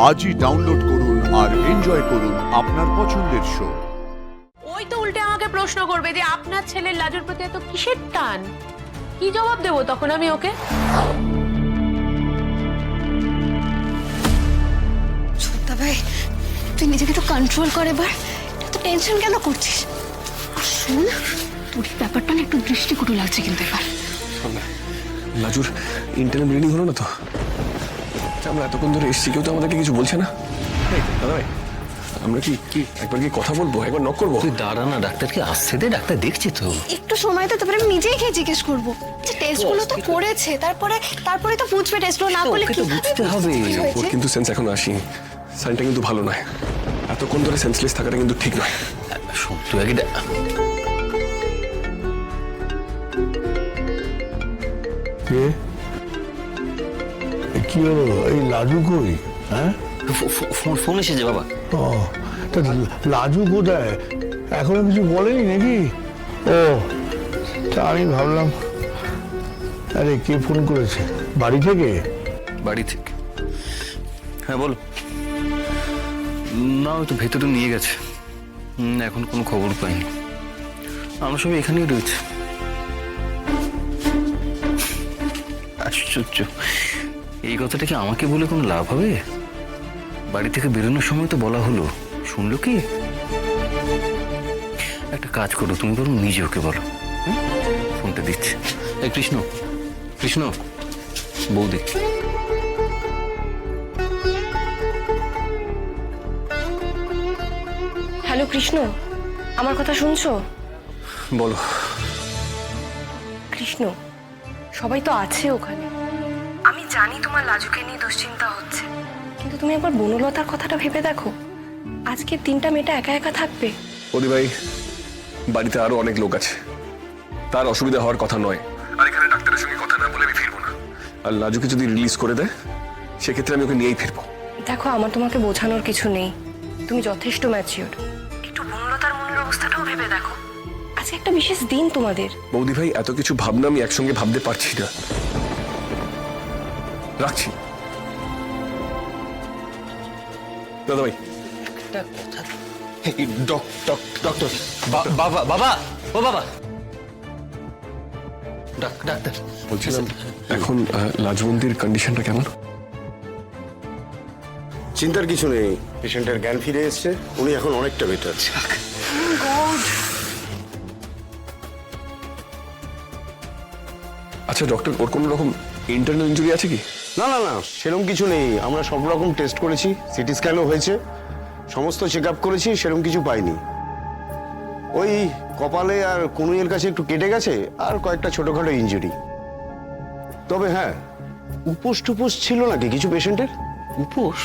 আজই ডাউনলোড করুন আর এনজয় করুন আপনার পছন্দের শো। ওই তো উল্টে আমাকে প্রশ্ন করবে যে আপনার ছেলের লাজুর প্রতি এত কিসের টান। কি জবাব দেবো তখন আমি ওকে? ছোট্টা ভাই, তুই নিজেকে তো কন্ট্রোল কর এবার। এত টেনশন কেন করছিস? আর শোন, তোর এই ব্যাপারটা না একটু দৃষ্টিকটু লাগছে কিন্তু এবার। লাজুর ইন্টারনেট রিডিং হলো না তো? আমরা এতক্ষণ ধরে এসেছি, কেউ তো আমাদেরকে কিছু বলছে না। দাদা ভাই, আমরা কি একবার কি কথা বলবো, একবার নক করবো? তুই দাঁড়া না, ডাক্তারকে আসছে দে, ডাক্তার দেখছে তো। একটু সময় তো, তারপরে আমি নিজেই গিয়ে জিজ্ঞেস করবো যে টেস্টগুলো তো করেছে, তারপরে তো বুঝবে টেস্টগুলো না করলে ওকে কি তো বুঝতে হবে। ওর কিন্তু সেন্স এখন আসেনি, সাইনটা কিন্তু ভালো নয়। এতক্ষণ ধরে সেন্সলেস থাকাটা কিন্তু ঠিক নয়। শোন, তুই আগে কি হলো? এই লাজু কই? হ্যাঁ, ফোন এসেছে বাবা। ও তা লাজু কোথায়? এখনো কিছু বলেনি নাকি? ও তা আমি ভাবলাম, আরে কে ফোন করেছে? বাড়ি থেকে? বাড়ি থেকে? হ্যাঁ বলো। না, ওই তো ভেতরে নিয়ে গেছে। এখন কোনো খবর পাইনি। আমরা সবাই এখানেই রয়েছে। আশ্চর্য, এই কথাটা কি আমাকে বলে কোনো লাভ হবে? বাড়ি থেকে বেরোনোর সময় তো বলা হলো, শুনলো কি? একটা কাজ করো, তুমি বরং নিজে ওকে বলো। ফোনটা দিচ্ছে। এই কৃষ্ণ, কৃষ্ণ, বৌদি। হ্যালো কৃষ্ণ, আমার কথা শুনছো? বলো। কৃষ্ণ, সবাই তো আছে ওখানে। আমি জানি তোমার লাজুকে নিয়ে দুশ্চিন্তা হচ্ছে, কিন্তু তুমি একবার বনলতার কথাটা ভেবে দেখো। আজকে 3টা মেয়েটা একা একা থাকবে। ওদি ভাই, বাড়িতে আরো অনেক লোক আছে, তার অসুবিধা হওয়ার কথা নয়। আর এখানে ডাক্তারের সঙ্গে কথা না বলে আমি ফিরবো না। আর লাজুকে যদি রিলিজ করে দেয়, সেক্ষেত্রে আমি ওকে নিয়েই ফিরবো। দেখো, আমার তোমাকে বোঝানোর কিছু নেই, তুমি যথেষ্ট ম্যাচিওর, কিন্তু বনলতার মনের অবস্থাটাও ভেবে দেখো। আজকে একটা বিশেষ দিন তোমাদের। বৌদি ভাই, এত কিছু ভাবনা আমি একসঙ্গে ভাবতে পারছি না। রাখছি। দাদা ভাই, ডক্টর, বাবা, বাবা, ও বাবা, ডাক্তার বলছিলাম এখন লাজবন্দির কন্ডিশনটা কেমন? চিন্তার কিছু নেই, পেশেন্টের জ্ঞান ফিরে এসছে, উনি এখন অনেকটা বেটার। আচ্ছা ডক্টর, ওর কোনো রকম ইন্টারনাল ইনজুরি আছে কি? না না না, সেরকম কিছু নেই। আমরা সব রকম টেস্ট করেছি, সিটি স্ক্যানও হয়েছে, সমস্ত চেক আপ করেছি, সেরকম কিছু পাইনি। ওই কপালে আর কনুইয়ের কাছে একটু কেটে গেছে, আর কয়েকটা ছোটখাটো ইনজুরি। তবে হ্যাঁ, উপোস টুপোস ছিল নাকি কিছু পেশেন্টের? উপোস?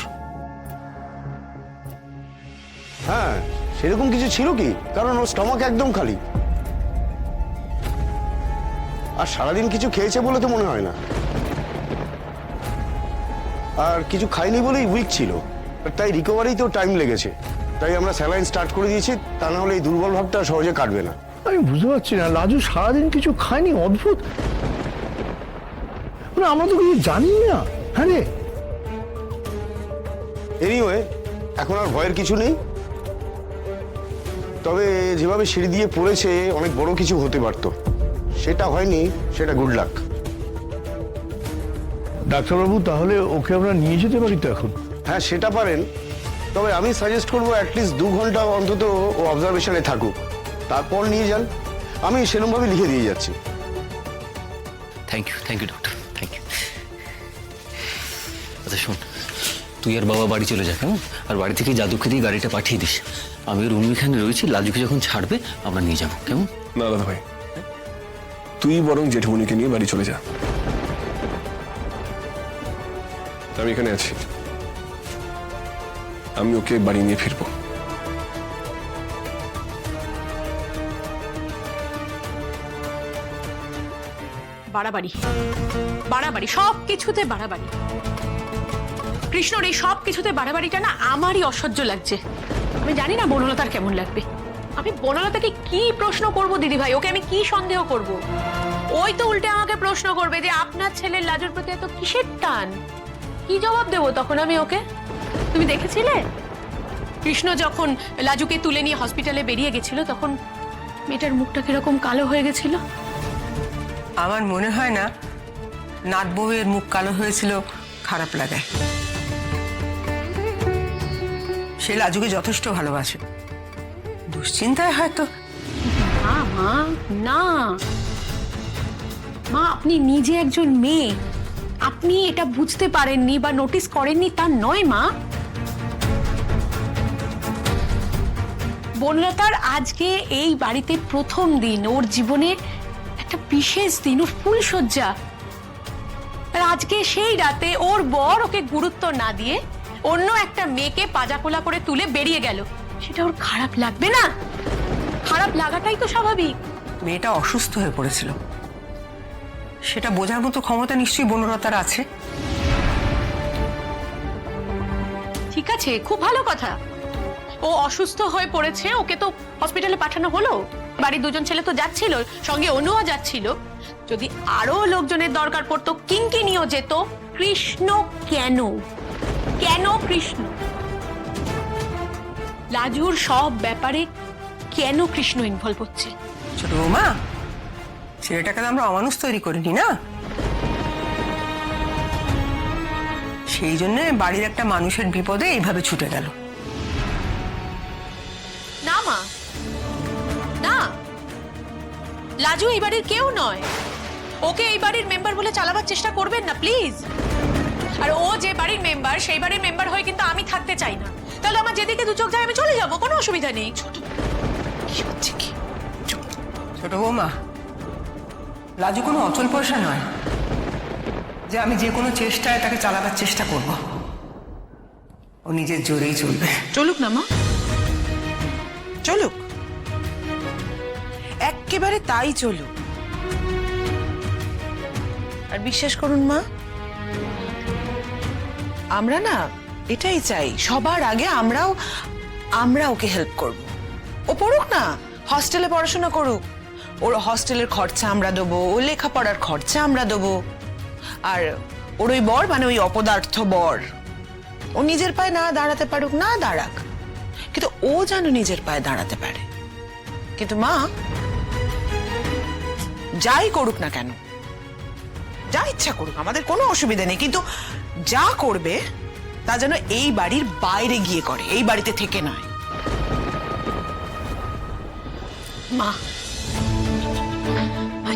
হ্যাঁ, সেরকম কিছু ছিল কি? কারণ ওর স্টমাক একদম খালি, আর সারাদিন কিছু খেয়েছে বলে তো মনে হয় না। আর কিছু খাইনি বলেই উইক ছিল, তাই রিকভারিতেও টাইম লেগেছে। তাই আমরা স্যালাইন স্টার্ট করে দিয়েছি, তা না হলে এই দুর্বল ভাবটা সহজে কাটবে না। আমি বুঝতে পারছি না, লাজু সারাদিন কিছু খায়নি, অদ্ভুত। মানে আমরা তো কিছু জানি না। হ্যাঁ রে, এনিওয়ে, এখন আর ভয়ের কিছু নেই। তবে যেভাবে সিঁড়ি দিয়ে পড়েছে, অনেক বড় কিছু হতে পারত। সেটা হয়নি, সেটা গুড লাক। ডাক্তারবাবু, তাহলে ওকে আমরা নিয়ে যেতে পারি তো এখন? হ্যাঁ, সেটা পারেন। তবে আমি সাজেস্ট করবো অ্যাটলিস্ট 2 ঘন্টা অন্তত ও অবজারভেশনে থাকুক, তারপর নিয়ে যান। আমি সেরকমভাবে লিখে দিয়ে যাচ্ছি। Thank you doctor, thank you. আচ্ছা শোন, তুই আর বাবা বাড়ি চলে যা, কেমন? আর বাড়ি থেকে জাদুকে দিয়ে গাড়িটা পাঠিয়ে দিস। আমি ওর এখানে রয়েছি, লাজুকে যখন ছাড়বে আমরা নিয়ে যাবো, কেমন? না দাদা ভাই, তুই বরং জেঠমনিকে নিয়ে বাড়ি চলে যা, আমি এখানে আছি। আমি ওকে বাড়ি নিয়ে ফিরবো। বাড়াবাড়ি, বাড়াবাড়ি, সব কিছুতে বাড়াবাড়ি। কৃষ্ণর এই সব কিছুতে বাড়াবাড়িটা না আমারই অসহ্য লাগছে। আমি জানি না বনলতার কেমন লাগবে। আমি বনলতাকে কি প্রশ্ন করব দিদি ভাই? ওকে আমি কি সন্দেহ করব? ওই তো উল্টে আমাকে প্রশ্ন করবে যে আপনার ছেলের লাজুর প্রতি এত কিসের টান। কি জবাব দেবো তখন আমি ওকে? তুমি দেখেছিলে কৃষ্ণ যখন লাজুকে তুলে নিয়ে হসপিটালে বেরিয়ে গেছিল তখন মেয়েটার মুখটা কিরকম কালো হয়ে গেছিল? আমার মনে হয় না নাত বউয়ের মুখ কালো হয়েছিল খারাপ লাগায়। সে লাজুকে যথেষ্ট ভালোবাসে, দুশ্চিন্তায় হয়তো। না মা, না মা, আপনি নিজে একজন মেয়ে, আপনি এটা বুঝতে পারেননি বা নোটিস করেননি তা নয় মা। বনলতার আজকে এই বাড়িতে প্রথম দিন, ওর জীবনের একটা বিশেষ দিন, ওর ফুলশয্যা। আর আজকে সেই রাতে ওর বর ওকে গুরুত্ব না দিয়ে অন্য একটা মেয়েকে পাজাপোলা করে তুলে বেরিয়ে গেল, সেটা ওর খারাপ লাগবে না? খারাপ লাগাটাই তো স্বাভাবিক। মেয়েটা অসুস্থ হয়ে পড়েছিল, সেটা বোঝার মতো ক্ষমতা নিশ্চয়ই বনলতার আছে। ঠিক আছে, খুব ভালো কথা। ও অসুস্থ হয়ে পড়েছে, ওকে তো হসপিটালে পাঠানো হলো। বাড়ির দুজন ছেলে তো যাচ্ছিল, সঙ্গে অনুও যাচ্ছিল। যদি আরো লোকজনের দরকার পড়তো, কিঙ্কিনিও যেত। কৃষ্ণ কেন? কেন কৃষ্ণ? লাজুর সব ব্যাপারে কেন কৃষ্ণ ইনভলভ হচ্ছে? ছোট বৌমা, ছেলেটাকে তো আমরা অমানুষ তৈরি করিনি না, সেই জন্য বাড়ির একটা মানুষের বিপদে এইভাবে ছুটে গেল। না মা, না, লাজু এই বাড়ির কেউ নয়। ওকে এই বাড়ির মেম্বার বলে চালাবার চেষ্টা করবেন না প্লিজ। আর ও যে বাড়ির মেম্বার, সেই বাড়ির মেম্বার হয়ে কিন্তু আমি থাকতে চাই না। তাহলে আমার যেদিকে দু চোখ যায় আমি চলে যাব, কোনো অসুবিধা নেই। ছোট কি হচ্ছে কি? ছোট বৌমা, লাজু কোনো অচল পয়সা নয় যে আমি যে কোনো চেষ্টায় তাকে চালাবার চেষ্টা করব। ও নিজের জোরেই চলবে। চলুক না মা, চলুক, একেবারে তাই চলুক। আর বিশ্বাস করুন মা, আমরা না এটাই চাই, সবার আগে আমরা ওকে হেল্প করব। ও পড়ুক না, হস্টেলে পড়াশোনা করুক, ওর হস্টেলের খরচা আমরা দেবো, ও লেখাপড়ার খরচা আমরা দেবো। আর ওর ওই বর, মানে ওই অপদার্থ বর, ও নিজের পায়ে না দাঁড়াতে পারুক, না দাঁড়াক, কিন্তু ও যেন নিজের পায়ে দাঁড়াতে পারে। কিন্তু মা, যাই করুক না কেন, যা ইচ্ছা করুক, আমাদের কোনো অসুবিধা নেই, কিন্তু যা করবে তা যেন এই বাড়ির বাইরে গিয়ে করে, এই বাড়িতে থেকে নয়। মা,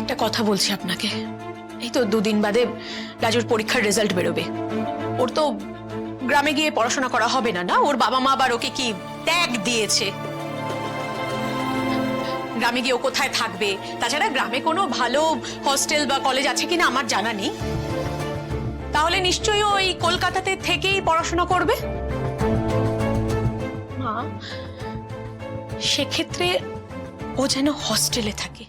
একটা কথা বলছি আপনাকে। এই তো দুদিন বাদে রাজুর পরীক্ষার রেজাল্ট বেরোবে। ওর তো গ্রামে গিয়ে পড়াশোনা করা হবে না, না? ওর বাবা মা আবার ওকে কি ত্যাগ দিয়েছে। গ্রামে গিয়ে ও কোথায় থাকবে? তাছাড়া গ্রামে কোনো ভালো হস্টেল বা কলেজ আছে কিনা আমার জানা নেই। তাহলে নিশ্চয়ই ওই কলকাতাতে থেকেই পড়াশোনা করবে। মা, সেক্ষেত্রে ও যেন হস্টেলে থাকে।